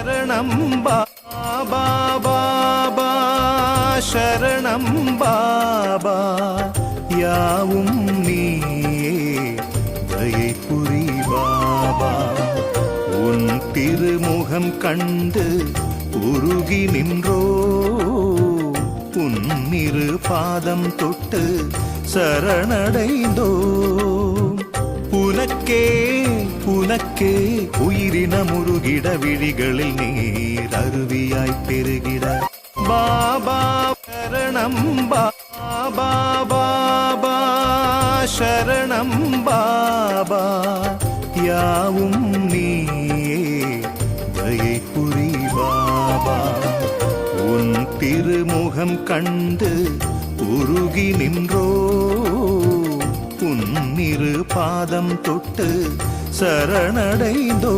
சரணம் பாபா பாபா சரணம் பாபா யாவும் நீயே தயை புரி பாபா உன் திருமுகம் கண்டு உருகி நின்றோ உன்னிரு பாதம் தொட்டு சரணடைந்தோ உனக்கே உனக்கே உயிரின முருகிட விழிகளில் நீர் அருவியாய் பெருகிட பாபா சரணம் பாபா பாபா சரணம் பாபா யாவும் நீயே தயை புரி பாபா உன் திருமுகம் கண்டு உருகி நின்றோ உன்னிரு பாதம் தொட்டு சரணடைந்தோ